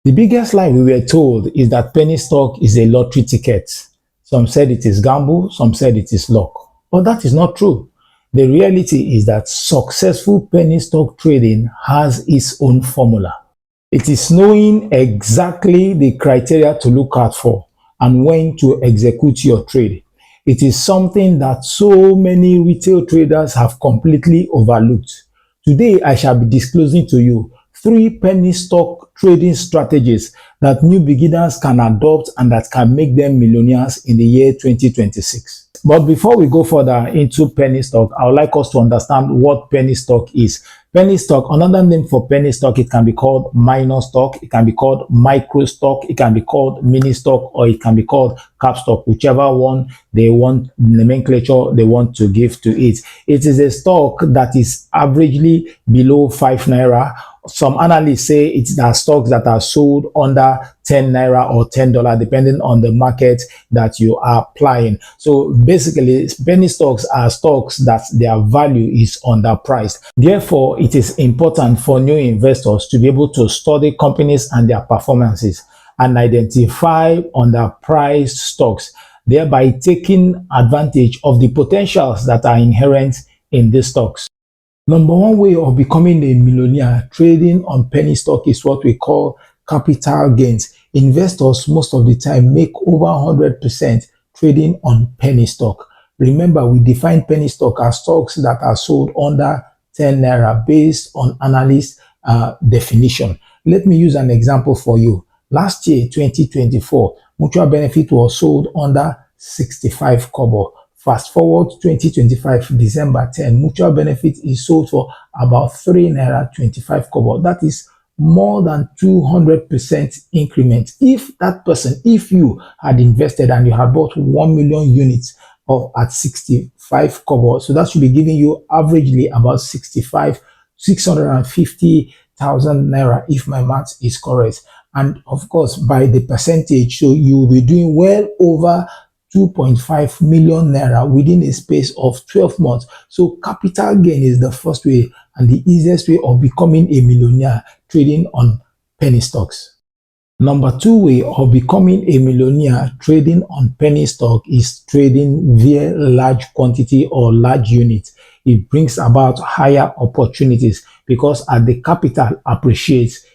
The biggest lie we were told is that penny stock is a lottery ticket. Some said it is gamble, some said it is luck. But that is not true. The reality is that successful penny stock trading has its own formula. It is knowing exactly the criteria to look out for and when to execute your trade. It is something that so many retail traders have completely overlooked. Today, I shall be disclosing to you three penny stock trading strategies that new beginners can adopt and that can make them millionaires in the year 2026. But before we go further into penny stock, I would like us to understand what penny stock is. Penny stock, another name for penny stock, it can be called minor stock, it can be called micro stock, it can be called mini stock, or it can be called cap stock, whichever one they want, nomenclature they want to give to it. It is a stock that is averagely below 5 naira. Some analysts say it's the stocks that are sold under 10 naira or $10, depending on the market that you are applying. So basically, penny stocks are stocks that their value is underpriced. Therefore, it is important for new investors to be able to study companies and their performances and identify underpriced stocks, thereby taking advantage of the potentials that are inherent in these stocks. Number one way of becoming a millionaire trading on penny stock is what we call capital gains. Investors most of the time make over 100% trading on penny stock. Remember, we define penny stock as stocks that are sold under 10 naira based on analyst definition. Let me use an example for you. Last year, 2024, mutual benefit was sold under 65 kobo. Fast forward 2025, December 10, mutual benefit is sold for about 3 naira 25 kobo. That is more than 200% increment. If you had invested and you had bought 1 million units of at 65 kobo, so that should be giving you averagely about 650,000 naira if my math is correct. And of course, by the percentage, so you will be doing well over 2.5 million naira within a space of 12 months. So capital gain is the first way and the easiest way of becoming a millionaire trading on penny stocks. Number two way of becoming a millionaire trading on penny stock is trading via large quantity or large units. It brings about higher opportunities because as the capital appreciates,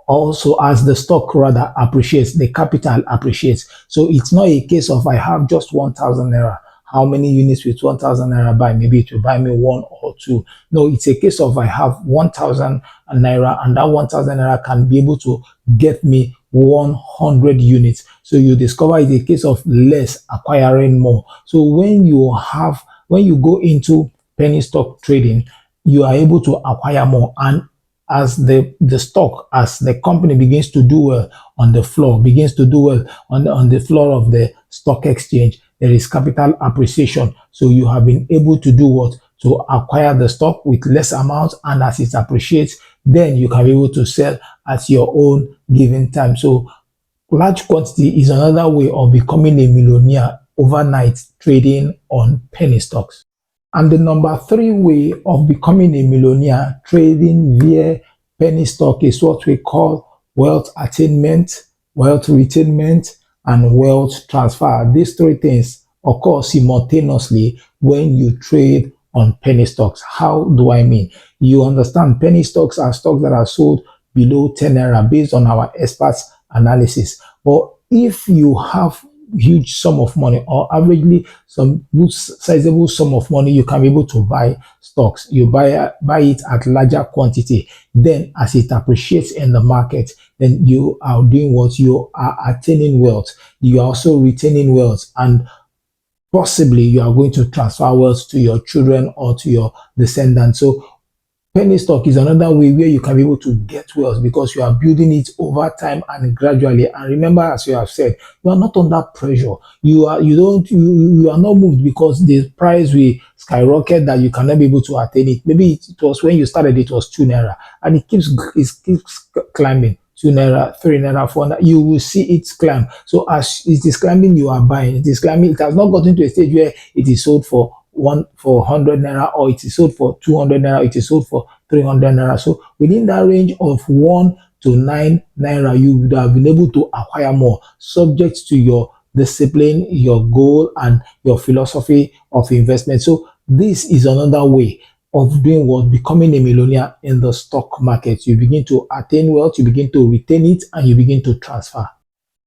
also as the stock rather appreciates, the capital appreciates. So it's not a case of I have just 1,000 naira. How many units with 1,000 naira buy? Maybe it will buy me one or two. No, it's a case of I have 1,000 naira and that 1,000 naira can be able to get me 100 units. So you discover it's a case of less acquiring more. So when you go into penny stock trading, you are able to acquire more, and as the stock, as the company begins to do well on the floor, begins to do well on the floor of the stock exchange, there is capital appreciation. So you have been able to do what? To acquire the stock with less amount, and as it appreciates, then you can be able to sell at your own given time. So large quantity is another way of becoming a millionaire overnight trading on penny stocks. And the number three way of becoming a millionaire trading via penny stock is what we call wealth attainment, wealth retainment, and wealth transfer. These three things occur simultaneously when you trade on penny stocks. How do I mean? You understand, penny stocks are stocks that are sold below 10 naira based on our experts analysis. But if you have huge sum of money or averagely some good sizable sum of money, you can be able to buy stocks. You buy it at larger quantity. Then as it appreciates in the market, then you are doing what? You are attaining wealth. You are also retaining wealth, and possibly you are going to transfer wealth to your children or to your descendants. So penny stock is another way where you can be able to get wealth because you are building it over time and gradually. And remember, as you have said, you are not under pressure. You are not moved because the price will skyrocket that you cannot be able to attain it. Maybe it was when you started, it was 2 naira, and it keeps climbing. 2 naira, 3 naira, 4 naira, you will see it climb. So as it is climbing, you are buying. It is climbing. It has not gotten to a stage where it is sold for 100 naira, or it is sold for 200 naira, it is sold for 300 naira. So within that range of 1 to 9 naira, you would have been able to acquire more, subject to your discipline, your goal, and your philosophy of investment. So this is another way of doing what? Becoming a millionaire in the stock market. You begin to attain wealth, you begin to retain it, and you begin to transfer.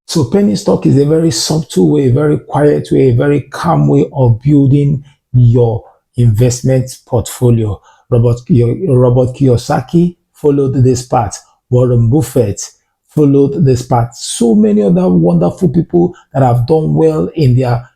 So penny stock is a very subtle way, a very quiet way, a very calm way of building your investment portfolio. Robert Kiyosaki followed this path. Warren Buffett followed this path. So many other wonderful people that have done well in their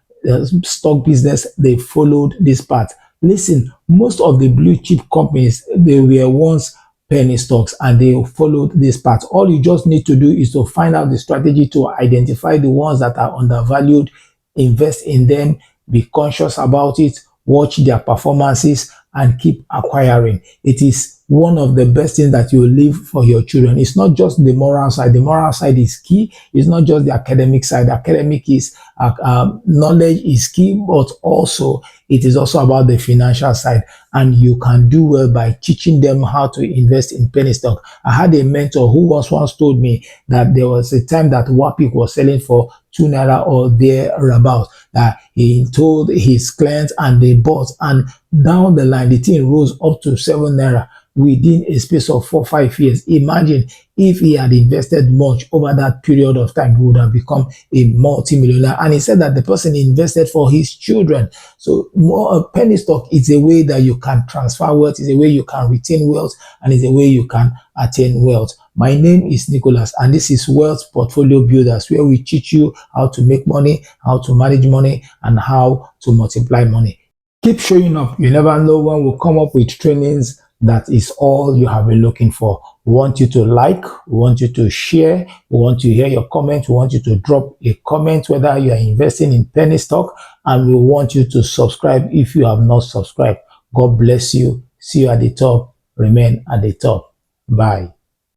stock business, they followed this path. Listen, most of the blue chip companies, they were once penny stocks and they followed this path. All you just need to do is to find out the strategy to identify the ones that are undervalued, invest in them, be conscious about it, watch their performances, and keep acquiring. It is one of the best things that you leave for your children. It's not just the moral side. The moral side is key. It's not just the academic side. The academic is knowledge is key, but also it is also about the financial side. And you can do well by teaching them how to invest in penny stock. I had a mentor who once told me that there was a time that Wapik was selling for 2 naira or thereabout, that he told his clients and they bought, and down the line the thing rose up to 7 naira within a space of 4 5 years. Imagine if he had invested much over that period of time, he would have become a multi-millionaire. And he said that the person invested for his children. So more penny stock is a way that you can transfer wealth, is a way you can retain wealth, and is a way you can attain wealth. My name is Nicholas, and this is Wealth Portfolio Builders, where we teach you how to make money, how to manage money, and how to multiply money. Keep showing up. You never know when we'll come up with trainings that is all you have been looking for. We want you to like, we want you to share, we want to hear your comments, we want you to drop a comment whether you are investing in penny stock, and we want you to subscribe if you have not subscribed. God bless you. See you at the top. Remain at the top. Bye.